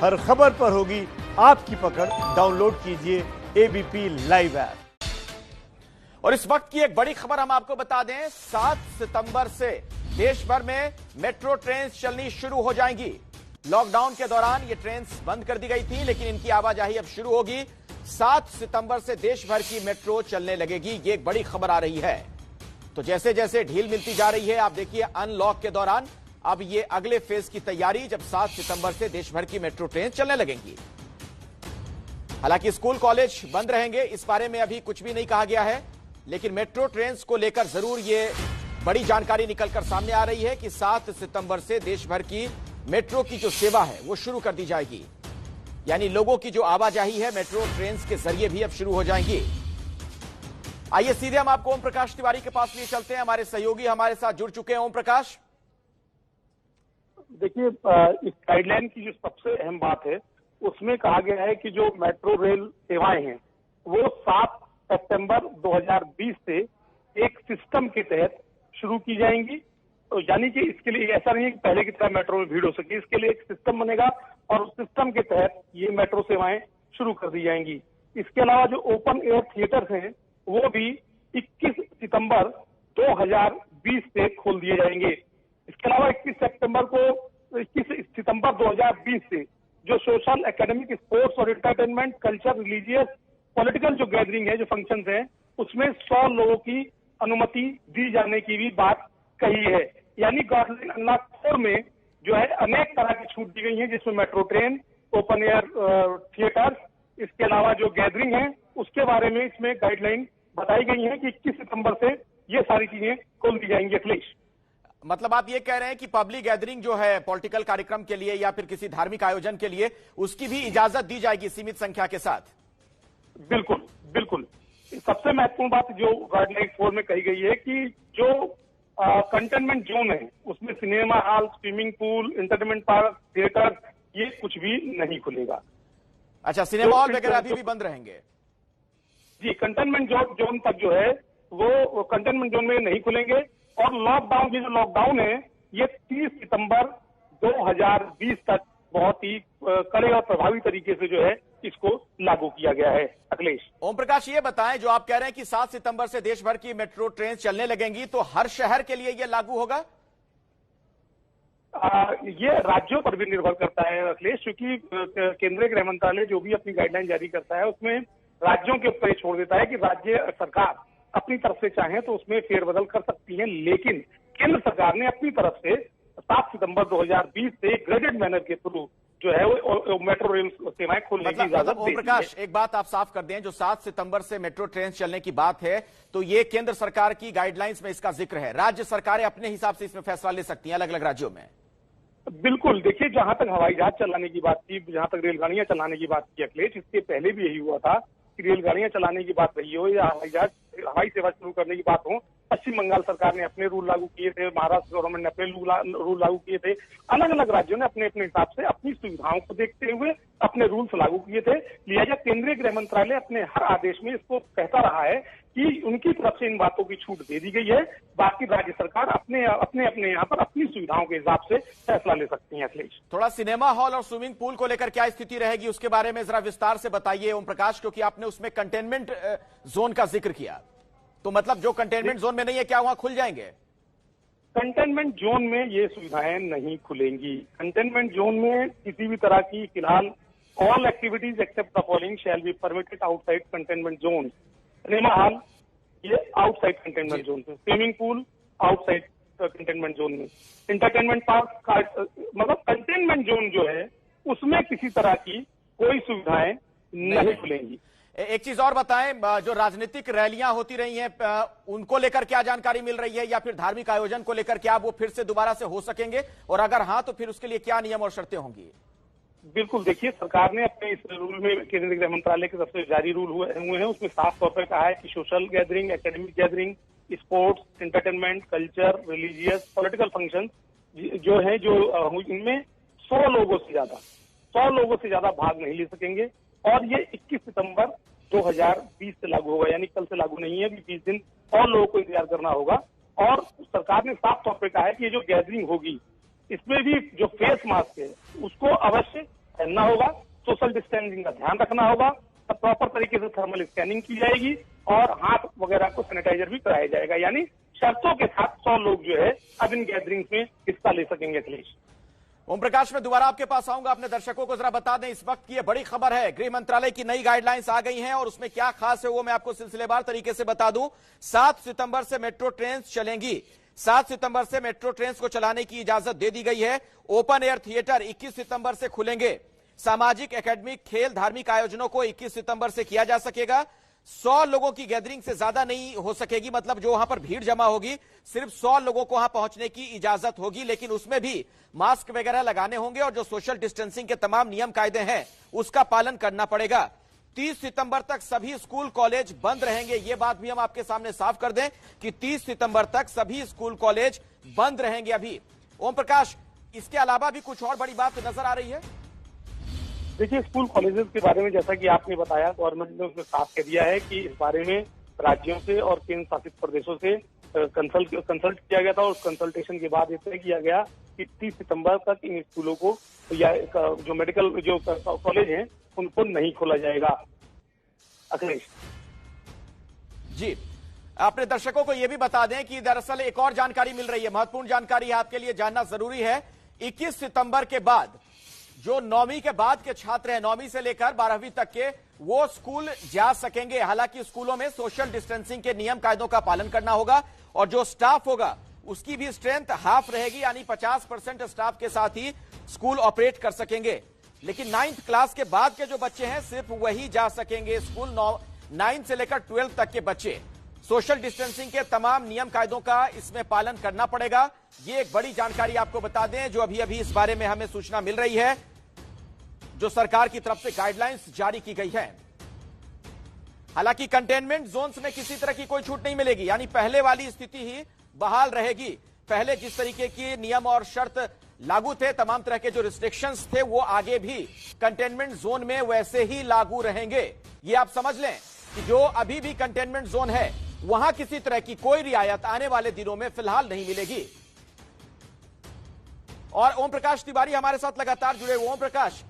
हर खबर पर होगी आपकी पकड़। डाउनलोड कीजिए एबीपी लाइव ऐप। और इस वक्त की एक बड़ी खबर हम आपको बता दें, 7 सितंबर से देश भर में मेट्रो ट्रेन चलनी शुरू हो जाएंगी। लॉकडाउन के दौरान ये ट्रेन बंद कर दी गई थी, लेकिन इनकी आवाजाही अब शुरू होगी। 7 सितंबर से देश भर की मेट्रो चलने लगेगी। ये एक बड़ी खबर आ रही है। तो जैसे जैसे ढील मिलती जा रही है, आप देखिए अनलॉक के दौरान अब ये अगले फेज की तैयारी, जब 7 सितंबर से देश भर की मेट्रो ट्रेन चलने लगेंगी। हालांकि स्कूल कॉलेज बंद रहेंगे, इस बारे में अभी कुछ भी नहीं कहा गया है, लेकिन मेट्रो ट्रेन को लेकर जरूर ये बड़ी जानकारी निकलकर सामने आ रही है कि 7 सितंबर से देश भर की मेट्रो की जो सेवा है वो शुरू कर दी जाएगी। यानी लोगों की जो आवाजाही है मेट्रो ट्रेन के जरिए भी अब शुरू हो जाएंगी। आइए सीधे हम आपको ओम प्रकाश तिवारी के पास लिए चलते हैं। हमारे सहयोगी हमारे साथ जुड़ चुके हैं। ओम प्रकाश, देखिए, इस गाइडलाइन की जो सबसे अहम बात है उसमें कहा गया है कि जो मेट्रो रेल सेवाएं हैं वो 7 सितंबर 2020 से एक सिस्टम के तहत शुरू की जाएंगी। तो यानी कि इसके लिए ऐसा नहीं है कि पहले की तरह मेट्रो में भीड़ हो सके, इसके लिए एक सिस्टम बनेगा और उस सिस्टम के तहत ये मेट्रो सेवाएं शुरू कर दी जाएंगी। इसके अलावा जो ओपन एयर थिएटर्स हैं वो भी 21 सितंबर 2020 से खोल दिए जाएंगे। इसके अलावा 21 सितंबर 2020 से जो सोशल, एकेडमिक, स्पोर्ट्स और एंटरटेनमेंट, कल्चर, रिलीजियस, पॉलिटिकल जो गैदरिंग है, जो फंक्शंस हैं, उसमें 100 लोगों की अनुमति दी जाने की भी बात कही है। यानी गाइडलाइन अनलॉक 4 में जो है अनेक तरह की छूट दी गई है, जिसमें metro train, open air theatre, इसके अलावा जो गैदरिंग है उसके बारे में इसमें गाइडलाइन बताई गई है कि 21 सितंबर से ये सारी चीजें खोल दी जाएंगी। अखिलेश, मतलब आप ये कह रहे हैं कि पब्लिक गैदरिंग जो है पॉलिटिकल कार्यक्रम के लिए या फिर किसी धार्मिक आयोजन के लिए, उसकी भी इजाजत दी जाएगी सीमित संख्या के साथ? बिल्कुल बिल्कुल। सबसे महत्वपूर्ण बात जो गाइडलाइन 4 में कही गई है कि जो कंटेनमेंट जोन है उसमें cinema hall, swimming pool, entertainment park, theatre, ये कुछ भी नहीं खुलेगा। अच्छा, सिनेमा हॉल वगैरह अभी भी बंद रहेंगे? जी, कंटेनमेंट जोन तक जो है वो कंटेनमेंट जोन में नहीं खुलेंगे। और लॉकडाउन, ये जो लॉकडाउन है ये 30 सितंबर 2020 तक बहुत ही कड़े और प्रभावी तरीके से जो है इसको लागू किया गया है। अखिलेश, ओम प्रकाश, ये बताएं, जो आप कह रहे हैं कि 7 सितंबर से देश भर की मेट्रो ट्रेन चलने लगेंगी, तो हर शहर के लिए ये लागू होगा? ये राज्यों पर भी निर्भर करता है अखिलेश, क्योंकि केंद्रीय गृह मंत्रालय जो भी अपनी गाइडलाइन जारी करता है उसमें राज्यों के ऊपर छोड़ देता है कि राज्य सरकार अपनी तरफ से चाहे तो उसमें फेरबदल कर सकती है। लेकिन केंद्र सरकार ने अपनी तरफ से 7 सितंबर 2020 से ग्रेडेड मैनर के थ्रू जो है वो मेट्रो रेल सेवाएं खोलने की इजाजत ओम प्रकाश, एक बात आप साफ कर दें, जो 7 सितंबर से मेट्रो ट्रेन चलने की बात है तो ये केंद्र सरकार की गाइडलाइंस में इसका जिक्र है। राज्य सरकारें अपने हिसाब से इसमें फैसला ले सकती हैं अलग अलग राज्यों में। बिल्कुल। देखिए, जहां तक हवाई जहाज चलाने की बात की, जहां तक रेलगाड़ियां चलाने की बात की अखिलेश, इसके पहले भी यही हुआ था कि रेलगाड़ियां चलाने की बात रही हो या हवाई सेवा शुरू करने की बात हो, पश्चिम बंगाल सरकार ने अपने रूल लागू किए थे, महाराष्ट्र गवर्नमेंट ने अपने रूल लागू किए थे। अलग अलग राज्यों ने अपने अपने हिसाब से अपनी सुविधाओं को देखते हुए अपने रूल्स लागू किए थे। लिहाजा केंद्रीय गृह मंत्रालय अपने हर आदेश में इसको कहता रहा है कि उनकी तरफ से इन बातों की छूट दे दी गई है। बाकी राज्य सरकार अपने यहाँ पर अपनी सुविधाओं के हिसाब से फैसला ले सकती है। अखिलेश, थोड़ा सिनेमा हॉल और स्विमिंग पूल को लेकर क्या स्थिति रहेगी उसके बारे में जरा विस्तार से बताइए ओम प्रकाश, क्योंकि आपने उसमें कंटेनमेंट जोन का जिक्र किया। तो मतलब जो कंटेनमेंट जोन में नहीं है, क्या वहां खुल जाएंगे? कंटेनमेंट जोन में ये सुविधाएं नहीं खुलेंगी। कंटेनमेंट जोन में किसी भी तरह की फिलहाल all activities except the following shall be permitted outside containment zone. Cinema hall ये आउटसाइड कंटेनमेंट जोन में, swimming pool outside containment zone में, एंटरटेनमेंट पार्क, मतलब कंटेनमेंट जोन जो है उसमें किसी तरह की कोई सुविधाएं नहीं खुलेंगी। एक चीज और बताएं, जो राजनीतिक रैलियां होती रही हैं उनको लेकर क्या जानकारी मिल रही है, या फिर धार्मिक आयोजन को लेकर क्या वो फिर से दोबारा से हो सकेंगे, और अगर हाँ तो फिर उसके लिए क्या नियम और शर्तें होंगी? बिल्कुल। देखिए, सरकार ने अपने इस रूल में, केंद्रीय गृह मंत्रालय के तरफ से जारी रूल हुए हैं, उसमें साफ तौर पर कहा है कि social gathering, academic gathering, sports, entertainment, culture, religious, political function जो है, जो इनमें 100 लोगों से ज्यादा भाग नहीं ले सकेंगे। और ये 21 सितंबर 2020 से लागू होगा, यानी कल से लागू नहीं है, 20 दिन और लोगों को इंतजार करना होगा। और सरकार ने साफ तौर पर कहा है कि ये जो गैदरिंग होगी इसमें भी जो फेस मास्क है उसको अवश्य पहनना होगा, सोशल डिस्टेंसिंग का ध्यान रखना होगा, प्रॉपर तरीके से थर्मल स्कैनिंग की जाएगी और हाथ वगैरह को सैनिटाइजर भी कराया जाएगा। यानी शर्तों के साथ 100 लोग जो है अब इन गैदरिंग्स में हिस्सा ले सकेंगे। अखिलेश, ओम प्रकाश, मैं दोबारा आपके पास आऊंगा। अपने दर्शकों को जरा बता दें, इस वक्त की यह बड़ी खबर है, गृह मंत्रालय की नई गाइडलाइंस आ गई हैं और उसमें क्या खास है वो मैं आपको सिलसिलेवार तरीके से बता दूं। 7 सितंबर से मेट्रो ट्रेन चलेंगी। 7 सितंबर से मेट्रो ट्रेन को चलाने की इजाजत दे दी गई है। ओपन एयर थिएटर 21 सितंबर से खुलेंगे। सामाजिक, एकेडमिक, खेल, धार्मिक आयोजनों को 21 सितंबर से किया जा सकेगा। 100 लोगों की गैदरिंग से ज्यादा नहीं हो सकेगी, मतलब जो वहां पर भीड़ जमा होगी सिर्फ 100 लोगों को वहां पहुंचने की इजाजत होगी, लेकिन उसमें भी मास्क वगैरह लगाने होंगे और जो सोशल डिस्टेंसिंग के तमाम नियम कायदे हैं उसका पालन करना पड़ेगा। 30 सितंबर तक सभी स्कूल कॉलेज बंद रहेंगे। यह बात भी हम आपके सामने साफ कर दें कि 30 सितंबर तक सभी स्कूल कॉलेज बंद रहेंगे। अभी ओम प्रकाश, इसके अलावा भी कुछ और बड़ी बात नजर आ रही है? देखिए, स्कूल कॉलेजेस के बारे में जैसा कि आपने बताया, गवर्नमेंट ने उसमें साफ कह दिया है कि इस बारे में राज्यों से और केंद्र शासित प्रदेशों से कंसल्ट किया गया था और उस कंसल्टेशन के बाद ये तय किया गया कि 30 सितंबर तक इन स्कूलों को या जो मेडिकल जो कॉलेज हैं उनको नहीं खोला जाएगा। अखिलेश जी, अपने दर्शकों को यह भी बता दें कि दरअसल एक और जानकारी मिल रही है, महत्वपूर्ण जानकारी आपके लिए जानना जरूरी है। 21 सितंबर के बाद जो 9वीं के बाद के छात्र हैं, 9वीं से लेकर 12वीं तक के, वो स्कूल जा सकेंगे। हालांकि स्कूलों में सोशल डिस्टेंसिंग के नियम कायदों का पालन करना होगा और जो स्टाफ होगा उसकी भी स्ट्रेंथ हाफ रहेगी, यानी 50% स्टाफ के साथ ही स्कूल ऑपरेट कर सकेंगे। लेकिन 9th क्लास के बाद के जो बच्चे हैं सिर्फ वही जा सकेंगे स्कूल। 9 से लेकर 12 तक के बच्चे, सोशल डिस्टेंसिंग के तमाम नियम कायदों का इसमें पालन करना पड़ेगा। ये एक बड़ी जानकारी आपको बता दें जो अभी अभी इस बारे में हमें सूचना मिल रही है, जो सरकार की तरफ से गाइडलाइंस जारी की गई है। हालांकि कंटेनमेंट जोन्स में किसी तरह की कोई छूट नहीं मिलेगी, यानी पहले वाली स्थिति ही बहाल रहेगी। पहले जिस तरीके के नियम और शर्त लागू थे, तमाम तरह के जो रिस्ट्रिक्शंस थे, वो आगे भी कंटेनमेंट जोन में वैसे ही लागू रहेंगे। ये आप समझ लें कि जो अभी भी कंटेनमेंट जोन है वहां किसी तरह की कोई रियायत आने वाले दिनों में फिलहाल नहीं मिलेगी। और ओम प्रकाश तिवारी हमारे साथ लगातार जुड़े हुए। Om Prakash,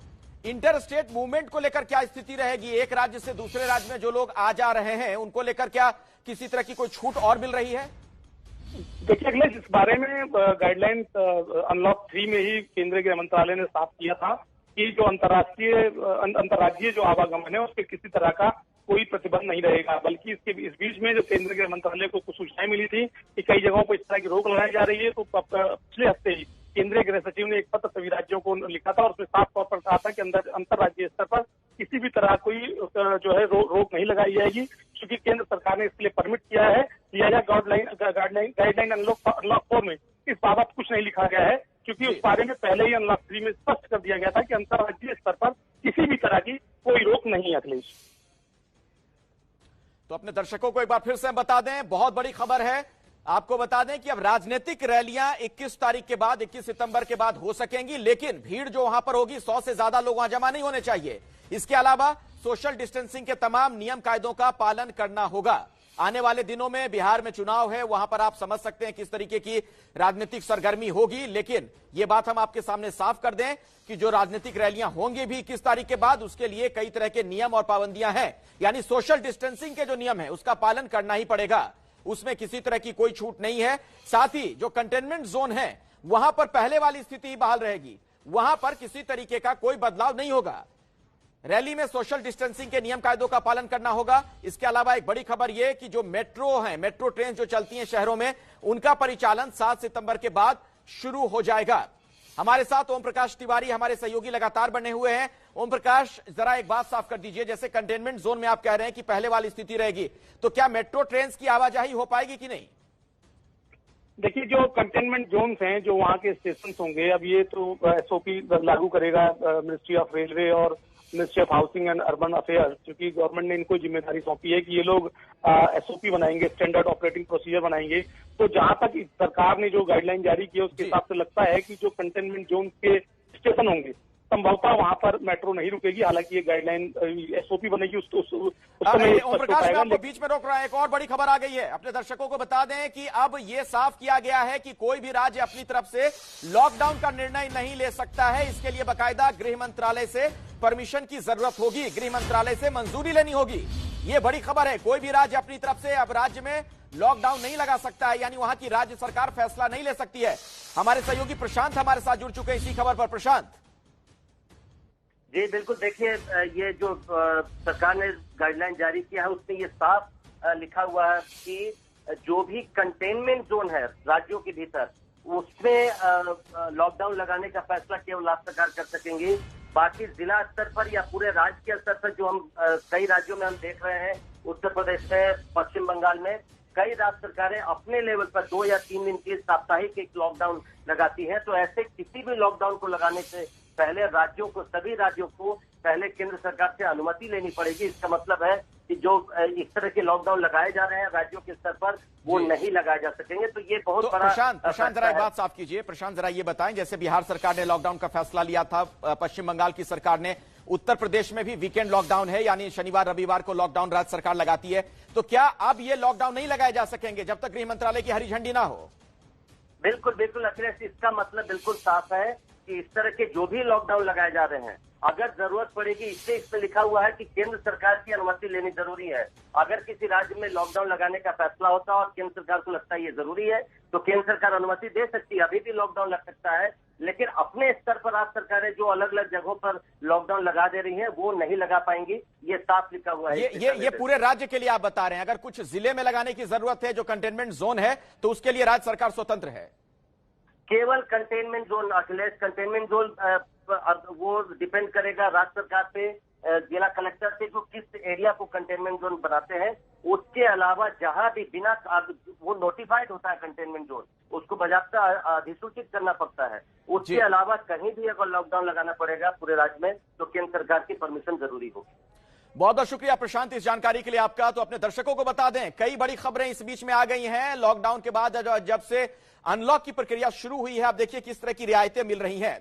inter state movement को लेकर क्या स्थिति रहेगी? एक राज्य से दूसरे राज्य में जो लोग आ जा रहे हैं उनको लेकर क्या किसी तरह की कोई छूट और मिल रही है? देखिए अखिलेश, इस बारे में गाइडलाइन अनलॉक 3 में ही केंद्रीय गृह मंत्रालय ने साफ किया था कि जो अंतर्राज्यीय जो आवागमन है उसके किसी तरह का कोई प्रतिबंध नहीं रहेगा। बल्कि इस बीच में जो केंद्रीय गृह मंत्रालय को कुछ सूचनाएं मिली थी कि कई जगहों पर इस तरह की रोक लगाई जा रही है, तो पिछले हफ्ते ही केंद्रीय गृह सचिव ने एक पत्र सभी राज्यों को लिखा था और उसमें साफ तौर पर कहा था कि अंतर्राज्यीय स्तर पर किसी भी तरह कोई जो है रोक नहीं लगाई जाएगी, क्योंकि केंद्र सरकार ने इसके लिए परमिट किया है। लिहाजा गाइडलाइन अनलॉक 4 में इस बाबत कुछ नहीं लिखा गया है, क्योंकि उस बारे में पहले ही अनलॉक 3 में स्पष्ट कर दिया गया था कि अंतर्राज्यीय स्तर पर किसी भी तरह की कोई रोक नहीं है। अखिलेश, तो अपने दर्शकों को एक बार फिर से बता दें, बहुत बड़ी खबर है। आपको बता दें कि अब राजनीतिक रैलियां 21 तारीख के बाद, 21 सितंबर के बाद हो सकेंगी, लेकिन भीड़ जो वहां पर होगी 100 से ज्यादा लोग वहां जमा नहीं होने चाहिए। इसके अलावा सोशल डिस्टेंसिंग के तमाम नियम कायदों का पालन करना होगा। आने वाले दिनों में बिहार में चुनाव है, वहां पर आप समझ सकते हैं किस तरीके की राजनीतिक सरगर्मी होगी। लेकिन यह बात हम आपके सामने साफ कर दें कि जो राजनीतिक रैलियां होंगी भी 21 तारीख के बाद, उसके लिए कई तरह के नियम और पाबंदियां हैं। यानी सोशल डिस्टेंसिंग के जो नियम है उसका पालन करना ही पड़ेगा, उसमें किसी तरह की कोई छूट नहीं है। साथ ही जो कंटेनमेंट जोन है वहां पर पहले वाली स्थिति ही बहाल रहेगी, वहां पर किसी तरीके का कोई बदलाव नहीं होगा। रैली में सोशल डिस्टेंसिंग के नियम कायदों का पालन करना होगा। इसके अलावा एक बड़ी खबर यह कि जो मेट्रो है, मेट्रो ट्रेन जो चलती हैं शहरों में, उनका परिचालन 7 सितंबर के बाद शुरू हो जाएगा। हमारे साथ ओम प्रकाश तिवारी हमारे सहयोगी लगातार बने हुए हैं। ओम प्रकाश, जरा एक बात साफ कर दीजिए, जैसे कंटेनमेंट जोन में आप कह रहे हैं कि पहले वाली स्थिति रहेगी, तो क्या मेट्रो ट्रेन की आवाजाही हो पाएगी कि नहीं? देखिए, जो कंटेनमेंट जोन्स हैं, जो वहाँ के स्टेशन होंगे, अब ये तो एसओपी लागू करेगा मिनिस्ट्री ऑफ रेलवे और ministry of housing and urban affairs, क्योंकि गवर्नमेंट ने इनको जिम्मेदारी सौंपी है कि ये लोग एसओपी बनाएंगे, स्टैंडर्ड ऑपरेटिंग प्रोसीजर बनाएंगे। तो जहां तक सरकार ने जो गाइडलाइन जारी की है उसके हिसाब से लगता है कि जो कंटेनमेंट जोन के स्टेशन होंगे संभवतः वहां पर मेट्रो नहीं रुकेगी। हालांकि ये गाइडलाइन एसओपी बनेगी उस समय ओम प्रकाश, मैं आपको बीच में रोक रहा हूं। एक और बड़ी खबर आ गई है, अपने दर्शकों को बता दें कि अब यह साफ किया गया है कि कोई भी राज्य अपनी तरफ से लॉकडाउन का निर्णय नहीं ले सकता है। इसके लिए बाकायदा गृह मंत्रालय से परमिशन की जरूरत होगी, गृह मंत्रालय से मंजूरी लेनी होगी। यह बड़ी खबर है। कोई भी राज्य अपनी तरफ से अब राज्य में लॉकडाउन नहीं लगा सकता है, यानी वहां की राज्य सरकार फैसला नहीं ले सकती है। हमारे सहयोगी प्रशांत हमारे साथ जुड़ चुके हैं इसी खबर पर। प्रशांत जी बिल्कुल, देखिए ये जो सरकार ने गाइडलाइन जारी किया है उसमें ये साफ लिखा हुआ है कि जो भी कंटेनमेंट जोन है राज्यों के भीतर उसमें लॉकडाउन लगाने का फैसला केवल राज्य सरकार कर सकेंगी। बाकी जिला स्तर पर या पूरे राज्य के स्तर पर जो हम कई राज्यों में हम देख रहे हैं, उत्तर प्रदेश में, पश्चिम बंगाल में कई राज्य सरकारें अपने लेवल पर 2 या 3 दिन की साप्ताहिक एक लॉकडाउन लगाती है। तो ऐसे किसी भी लॉकडाउन को लगाने से पहले राज्यों को, सभी राज्यों को पहले केंद्र सरकार से अनुमति लेनी पड़ेगी। इसका मतलब है कि जो इस तरह के लॉकडाउन लगाए जा रहे हैं राज्यों के स्तर पर वो नहीं लगाए जा सकेंगे। तो ये बहुत बड़ा प्रशांत जरा एक बात साफ कीजिए। प्रशांत जरा ये बताएं, जैसे बिहार सरकार ने लॉकडाउन का फैसला लिया था, पश्चिम बंगाल की सरकार ने, उत्तर प्रदेश में भी वीकेंड लॉकडाउन है, यानी शनिवार रविवार को लॉकडाउन राज्य सरकार लगाती है। तो क्या अब ये लॉकडाउन नहीं लगाए जा सकेंगे जब तक गृह मंत्रालय की हरी झंडी ना हो? बिल्कुल बिल्कुल अखिलेश, इसका मतलब बिल्कुल साफ है कि इस तरह के जो भी लॉकडाउन लगाए जा रहे हैं, अगर जरूरत पड़ेगी, इसमें लिखा हुआ है कि केंद्र सरकार की अनुमति लेनी जरूरी है। अगर किसी राज्य में लॉकडाउन लगाने का फैसला होता है और केंद्र सरकार को लगता है ये जरूरी है तो केंद्र सरकार अनुमति दे सकती है। अभी भी लॉकडाउन लग सकता है, लेकिन अपने स्तर पर राज्य सरकारें जो अलग अलग जगहों पर लॉकडाउन लगा दे रही हैं वो नहीं लगा पाएंगी। ये साफ लिखा हुआ है। ये पूरे राज्य के लिए आप बता रहे हैं। अगर कुछ जिले में लगाने की जरूरत है जो कंटेनमेंट जोन है, तो उसके लिए राज्य सरकार स्वतंत्र है। केवल containment zone Akhilesh, containment zone वो डिपेंड करेगा राज्य सरकार पे, जिला कलेक्टर से, जो किस एरिया को कंटेनमेंट जोन बनाते हैं। उसके अलावा जहां भी बिना वो नोटिफाइड होता है कंटेनमेंट जोन, उसको बाकायदा अधिसूचित करना पड़ता है। उसके अलावा कहीं भी अगर लॉकडाउन लगाना पड़ेगा पूरे राज्य में तो केंद्र सरकार की परमिशन जरूरी होगी। बहुत बहुत शुक्रिया प्रशांत इस जानकारी के लिए आपका। तो अपने दर्शकों को बता दें, कई बड़ी खबरें इस बीच में आ गई हैं। लॉकडाउन के बाद जब से अनलॉक की प्रक्रिया शुरू हुई है, आप देखिए किस तरह की रियायतें मिल रही हैं।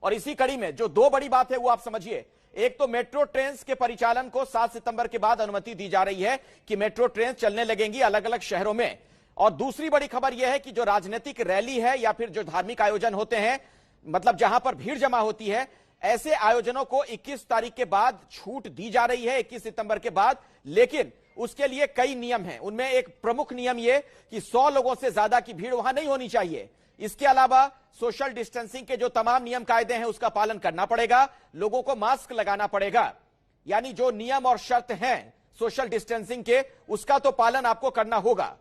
और इसी कड़ी में जो दो बड़ी बात है वो आप समझिए। एक तो मेट्रो ट्रेन के परिचालन को 7 सितंबर के बाद अनुमति दी जा रही है कि मेट्रो ट्रेन चलने लगेंगी अलग अलग शहरों में। और दूसरी बड़ी खबर यह है कि जो राजनीतिक रैली है या फिर जो धार्मिक आयोजन होते हैं, मतलब जहां पर भीड़ जमा होती है, ऐसे आयोजनों को 21 तारीख के बाद छूट दी जा रही है, 21 सितंबर के बाद। लेकिन उसके लिए कई नियम हैं। उनमें एक प्रमुख नियम यह कि 100 लोगों से ज्यादा की भीड़ वहां नहीं होनी चाहिए। इसके अलावा सोशल डिस्टेंसिंग के जो तमाम नियम कायदे हैं उसका पालन करना पड़ेगा, लोगों को मास्क लगाना पड़ेगा। यानी जो नियम और शर्त हैं सोशल डिस्टेंसिंग के, उसका तो पालन आपको करना होगा।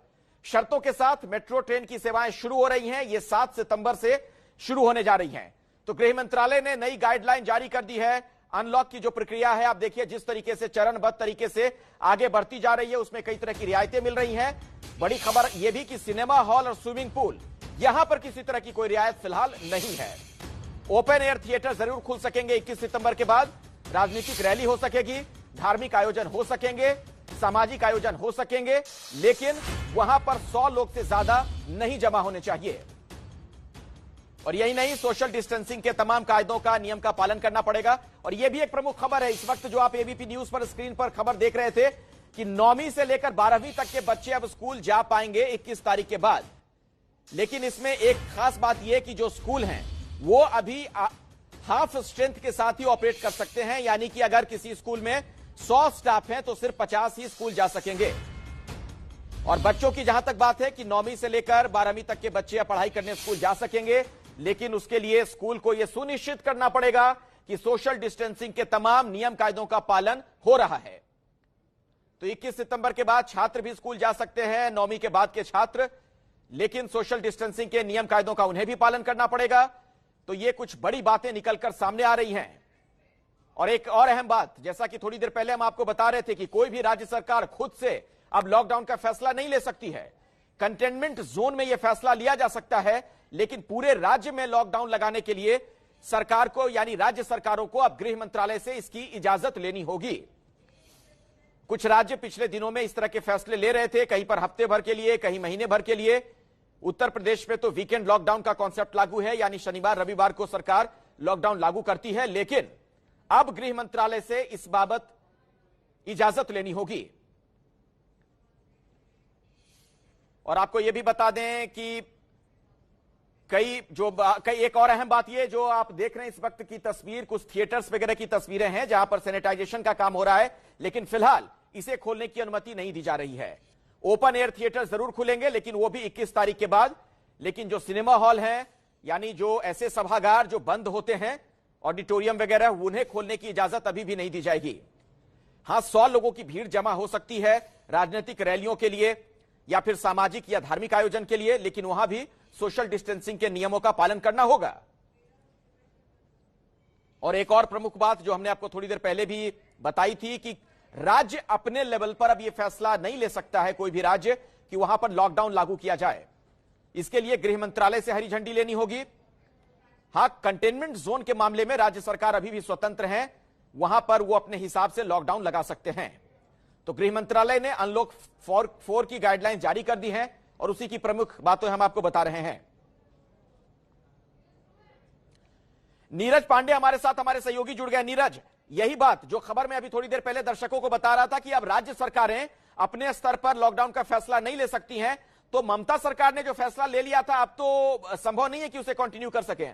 शर्तों के साथ मेट्रो ट्रेन की सेवाएं शुरू हो रही हैं। ये 7 सितंबर से शुरू होने जा रही हैं। तो गृह मंत्रालय ने नई गाइडलाइन जारी कर दी है। अनलॉक की जो प्रक्रिया है, आप देखिए जिस तरीके से चरणबद्ध तरीके से आगे बढ़ती जा रही है, उसमें कई तरह की रियायतें मिल रही हैं। बड़ी खबर यह भी कि सिनेमा हॉल और स्विमिंग पूल, यहां पर किसी तरह की कोई रियायत फिलहाल नहीं है। ओपन एयर थिएटर जरूर खुल सकेंगे 21 सितंबर के बाद। राजनीतिक रैली हो सकेगी, धार्मिक आयोजन हो सकेंगे, सामाजिक आयोजन हो सकेंगे, लेकिन वहां पर 100 लोग से ज्यादा नहीं जमा होने चाहिए। और यही नहीं, सोशल डिस्टेंसिंग के तमाम कायदों का, नियम का पालन करना पड़ेगा। और यह भी एक प्रमुख खबर है इस वक्त जो आप एबीपी न्यूज पर स्क्रीन पर खबर देख रहे थे कि 9वीं से लेकर 12वीं तक के बच्चे अब स्कूल जा पाएंगे 21 तारीख के बाद। लेकिन इसमें एक खास बात यह कि जो स्कूल हैं वो अभी हाफ स्ट्रेंथ के साथ ही ऑपरेट कर सकते हैं। यानी कि अगर किसी स्कूल में 100 स्टाफ हैं तो सिर्फ 50 ही स्कूल जा सकेंगे। और बच्चों की जहां तक बात है कि 9वीं से लेकर 12वीं तक के बच्चे पढ़ाई करने स्कूल जा सकेंगे, लेकिन उसके लिए स्कूल को यह सुनिश्चित करना पड़ेगा कि सोशल डिस्टेंसिंग के तमाम नियम कायदों का पालन हो रहा है। तो 21 सितंबर के बाद छात्र भी स्कूल जा सकते हैं, 9वीं के बाद के छात्र, लेकिन सोशल डिस्टेंसिंग के नियम कायदों का उन्हें भी पालन करना पड़ेगा। तो ये कुछ बड़ी बातें निकलकर सामने आ रही हैं। और एक और अहम बात, जैसा कि थोड़ी देर पहले हम आपको बता रहे थे कि कोई भी राज्य सरकार खुद से अब लॉकडाउन का फैसला नहीं ले सकती है। कंटेनमेंट जोन में यह फैसला लिया जा सकता है, लेकिन पूरे राज्य में लॉकडाउन लगाने के लिए सरकार को, यानी राज्य सरकारों को अब गृह मंत्रालय से इसकी इजाजत लेनी होगी। कुछ राज्य पिछले दिनों में इस तरह के फैसले ले रहे थे, कहीं पर हफ्ते भर के लिए, कहीं महीने भर के लिए। उत्तर प्रदेश में तो वीकेंड लॉकडाउन का कॉन्सेप्ट लागू है, यानी शनिवार रविवार को सरकार लॉकडाउन लागू करती है, लेकिन अब गृह मंत्रालय से इस बाबत इजाजत लेनी होगी। और आपको यह भी बता दें कि कई एक और अहम बात ये जो आप देख रहे हैं इस वक्त की तस्वीर, कुछ थिएटर्स वगैरह की तस्वीरें हैं जहां पर सैनिटाइजेशन का काम हो रहा है, लेकिन फिलहाल इसे खोलने की अनुमति नहीं दी जा रही है। ओपन एयर थिएटर जरूर खुलेंगे, लेकिन वो भी 21 तारीख के बाद। लेकिन जो सिनेमा हॉल हैं, यानी जो ऐसे सभागार जो बंद होते हैं, ऑडिटोरियम वगैरह, उन्हें खोलने की इजाजत अभी भी नहीं दी जाएगी। हां, 100 लोगों की भीड़ जमा हो सकती है राजनीतिक रैलियों के लिए या फिर सामाजिक या धार्मिक आयोजन के लिए, लेकिन वहां भी सोशल डिस्टेंसिंग के नियमों का पालन करना होगा। और एक और प्रमुख बात जो हमने आपको थोड़ी देर पहले भी बताई थी कि राज्य अपने लेवल पर अब यह फैसला नहीं ले सकता है, कोई भी राज्य, कि वहां पर लॉकडाउन लागू किया जाए। इसके लिए गृह मंत्रालय से हरी झंडी लेनी होगी। हां, कंटेनमेंट जोन के मामले में राज्य सरकार अभी भी स्वतंत्र है, वहां पर वो अपने हिसाब से लॉकडाउन लगा सकते हैं। तो गृह मंत्रालय ने अनलॉक 4 की गाइडलाइन जारी कर दी है और उसी की प्रमुख बातें हम आपको बता रहे हैं। नीरज पांडे हमारे साथ, हमारे सहयोगी जुड़ गए। नीरज, यही बात जो खबर में अभी थोड़ी देर पहले दर्शकों को बता रहा था कि अब राज्य सरकारें अपने स्तर पर लॉकडाउन का फैसला नहीं ले सकती हैं, तो ममता सरकार ने जो फैसला ले लिया था अब तो संभव नहीं है कि उसे कंटिन्यू कर सकें।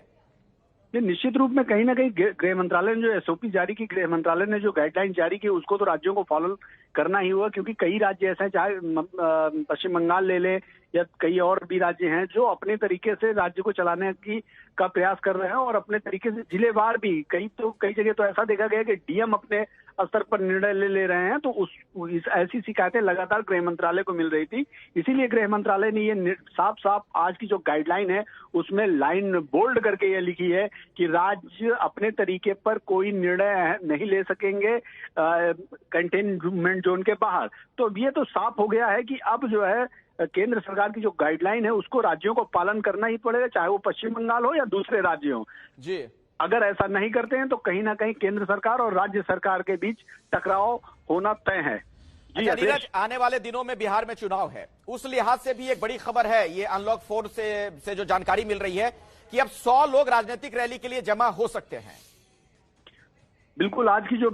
ये निश्चित रूप में कहीं ना कहीं गृह मंत्रालय ने जो एसओपी जारी की, गृह मंत्रालय ने जो गाइडलाइन जारी की, उसको तो राज्यों को फॉलो करना ही हुआ, क्योंकि कई राज्य ऐसे हैं, चाहे पश्चिम बंगाल ले लें या कई और भी राज्य हैं, जो अपने तरीके से राज्य को चलाने का प्रयास कर रहे हैं और अपने तरीके से जिलेवार भी कई जगह तो ऐसा देखा गया कि डीएम अपने स्तर पर निर्णय ले रहे हैं। तो ऐसी शिकायतें लगातार गृह मंत्रालय को मिल रही थी, इसीलिए गृह मंत्रालय ने ये साफ आज की जो गाइडलाइन है उसमें लाइन बोल्ड करके ये लिखी है कि राज्य अपने तरीके पर कोई निर्णय नहीं ले सकेंगे कंटेनमेंट जोन के बाहर। तो ये तो साफ हो गया है कि अब जो है केंद्र सरकार की जो गाइडलाइन है उसको राज्यों को पालन करना ही पड़ेगा, चाहे वो पश्चिम बंगाल हो या दूसरे राज्य हो जी। अगर ऐसा नहीं करते हैं तो कहीं ना कहीं केंद्र सरकार और राज्य सरकार के बीच टकराव होना तय है। अच्छा नीरज, आने वाले दिनों में बिहार में चुनाव है, उस लिहाज से भी एक बड़ी खबर है, ये अनलॉक 4 से जो जानकारी मिल रही है कि अब 100 लोग राजनीतिक रैली के लिए जमा हो सकते हैं। बिल्कुल, आज की जो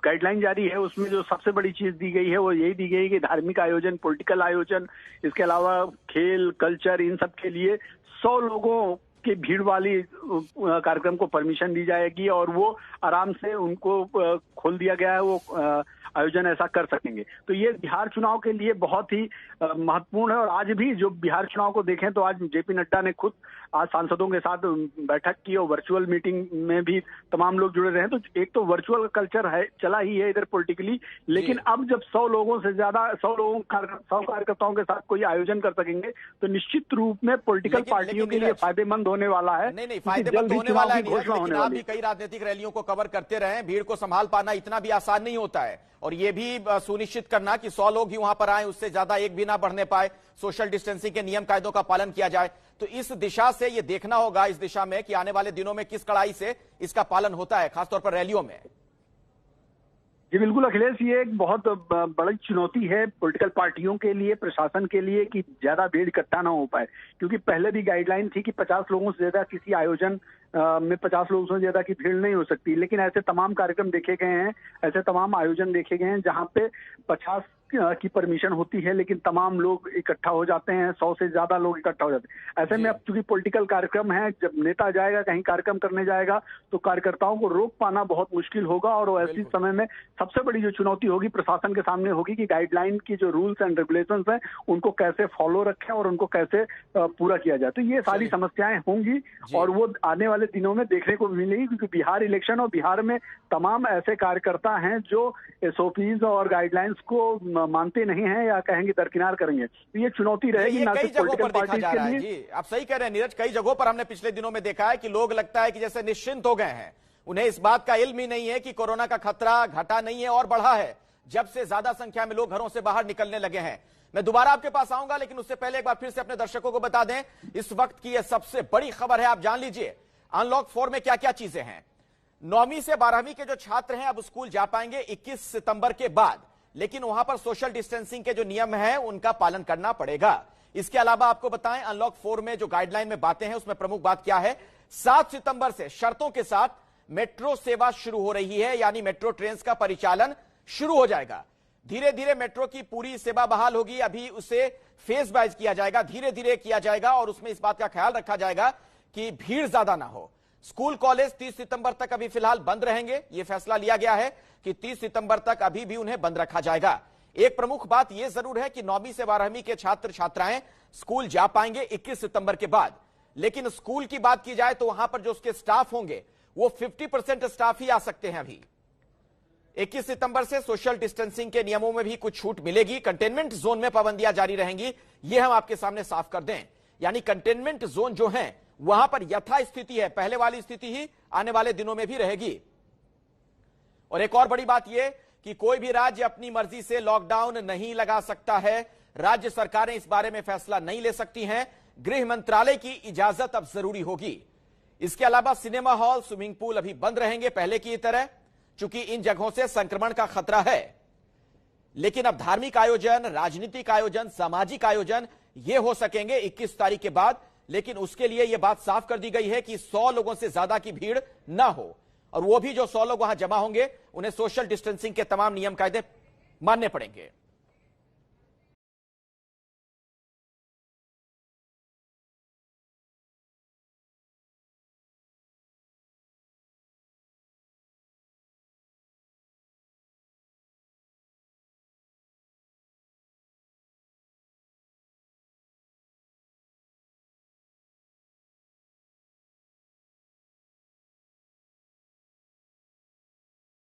गाइडलाइन जारी है उसमें जो सबसे बड़ी चीज दी गई है वो यही दी गई कि धार्मिक आयोजन, पॉलिटिकल आयोजन, इसके अलावा खेल, कल्चर, इन सब के लिए 100 लोगों की भीड़ वाली कार्यक्रम को परमिशन दी जाएगी और वो आराम से उनको खोल दिया गया है, वो आयोजन ऐसा कर सकेंगे। तो ये बिहार चुनाव के लिए बहुत ही महत्वपूर्ण है। और आज भी जो बिहार चुनाव को देखें तो आज जेपी नड्डा ने खुद आज सांसदों के साथ बैठक की और वर्चुअल मीटिंग में भी तमाम लोग जुड़े रहे हैं। तो एक तो वर्चुअल कल्चर है, चला ही है इधर पॉलिटिकली, लेकिन अब जब 100 लोगों से ज्यादा 100 कार्यकर्ताओं के साथ कोई आयोजन कर सकेंगे तो निश्चित रूप में पॉलिटिकल पार्टियों के लिए फायदेमंद होने वाला है। नहीं, फायदेमंद होने वाला है, लेकिन आप भी कई राजनीतिक रैलियों को कवर करते रहे, भीड़ को संभाल पाना इतना भी आसान नहीं होता है। और ये भी सुनिश्चित करना कि 100 लोग ही वहां पर आए, उससे ज्यादा एक भी ना बढ़ने पाए, सोशल डिस्टेंसिंग के नियम कायदों का पालन किया जाए। तो इस दिशा से ये देखना होगा, इस दिशा में कि आने वाले दिनों में किस कड़ाई से इसका पालन होता है, खासतौर पर रैलियों में। जी बिल्कुल अखिलेश, ये एक बहुत बड़ी चुनौती है पॉलिटिकल पार्टियों के लिए, प्रशासन के लिए, कि ज्यादा भीड़ इकट्ठा ना हो पाए। क्योंकि पहले भी गाइडलाइन थी कि 50 लोगों से ज्यादा किसी आयोजन में 50 लोगों से ज्यादा की भीड़ नहीं हो सकती, लेकिन ऐसे तमाम कार्यक्रम देखे गए हैं, ऐसे तमाम आयोजन देखे गए हैं जहां पे 50 की परमिशन होती है लेकिन तमाम लोग इकट्ठा हो जाते हैं, 100 से ज्यादा लोग इकट्ठा हो जाते हैं। ऐसे में अब चूंकि पॉलिटिकल कार्यक्रम है, जब नेता जाएगा कहीं कार्यक्रम करने जाएगा तो कार्यकर्ताओं को रोक पाना बहुत मुश्किल होगा। और ऐसे समय में सबसे बड़ी जो चुनौती होगी प्रशासन के सामने होगी कि गाइडलाइन की जो रूल्स एंड रेगुलेशंस हैं उनको कैसे फॉलो रखें और उनको कैसे पूरा किया जाए। तो ये सारी समस्याएं होंगी और वो आने वाले दिनों में देखने को मिलेगी, क्योंकि बिहार इलेक्शन और बिहार में तमाम ऐसे कार्यकर्ता हैं जो एसओपीज और गाइडलाइंस को मानते नहीं हैं या कहेंगे दरकिनार करेंगे। तो ये चुनौती रहेगी ना सिर्फ पॉलिटिकल पार्टी के लिए। जी आप सही कह रहे हैं नीरज, कई जगहों पर हमने पिछले दिनों में देखा है कि लोग लगता है कि जैसे निश्चिंत हो गए हैं, उन्हें इस बात का इल्म ही नहीं है कि कोरोना का खतरा घटा नहीं है और बढ़ा है, जब से ज्यादा संख्या में लोग घरों से बाहर निकलने लगे हैं। मैं दोबारा आपके पास आऊंगा, लेकिन उससे पहले एक बार फिर से अपने दर्शकों को बता दें, इस वक्त की यह सबसे बड़ी खबर है, आप जान लीजिए अनलॉक 4 में क्या क्या चीजें हैं। 9वीं से 12वीं के जो छात्र हैं अब स्कूल जा पाएंगे 21 सितंबर के बाद, लेकिन वहां पर सोशल डिस्टेंसिंग के जो नियम हैं उनका पालन करना पड़ेगा। इसके अलावा आपको बताएं अनलॉक 4 में जो गाइडलाइन में बातें हैं उसमें प्रमुख बात क्या है 7 सितंबर से शर्तों के साथ मेट्रो सेवा शुरू हो रही है, यानी मेट्रो ट्रेन का परिचालन शुरू हो जाएगा। धीरे धीरे मेट्रो की पूरी सेवा बहाल होगी। अभी उसे फेज वाइज किया जाएगा, धीरे धीरे किया जाएगा और उसमें इस बात का ख्याल रखा जाएगा कि भीड़ ज्यादा ना हो। स्कूल कॉलेज 30 सितंबर तक अभी फिलहाल बंद रहेंगे। यह फैसला लिया गया है कि 30 सितंबर तक अभी भी उन्हें बंद रखा जाएगा। एक प्रमुख बात यह जरूर है कि 9वीं से 12वीं के छात्र छात्राएं स्कूल जा पाएंगे 21 सितंबर के बाद। लेकिन स्कूल की बात की जाए तो वहां पर जो उसके स्टाफ होंगे वो 50% स्टाफ ही आ सकते हैं। अभी 21 सितंबर से सोशल डिस्टेंसिंग के नियमों में भी कुछ छूट मिलेगी। कंटेनमेंट जोन में पाबंदियां जारी रहेंगी, यह हम आपके सामने साफ कर दें। यानी कंटेनमेंट जोन जो है वहां पर यथा स्थिति है, पहले वाली स्थिति ही आने वाले दिनों में भी रहेगी। और एक और बड़ी बात यह कि कोई भी राज्य अपनी मर्जी से लॉकडाउन नहीं लगा सकता है। राज्य सरकारें इस बारे में फैसला नहीं ले सकती हैं। गृह मंत्रालय की इजाजत अब जरूरी होगी। इसके अलावा सिनेमा हॉल, स्विमिंग पूल अभी बंद रहेंगे पहले की तरह, चूंकि इन जगहों से संक्रमण का खतरा है। लेकिन अब धार्मिक आयोजन, राजनीतिक आयोजन, सामाजिक आयोजन ये हो सकेंगे 21 तारीख के बाद। लेकिन उसके लिए यह बात साफ कर दी गई है कि 100 लोगों से ज्यादा की भीड़ ना हो, और वो भी जो 100 लोग वहां जमा होंगे उन्हें सोशल डिस्टेंसिंग के तमाम नियम कायदे मानने पड़ेंगे।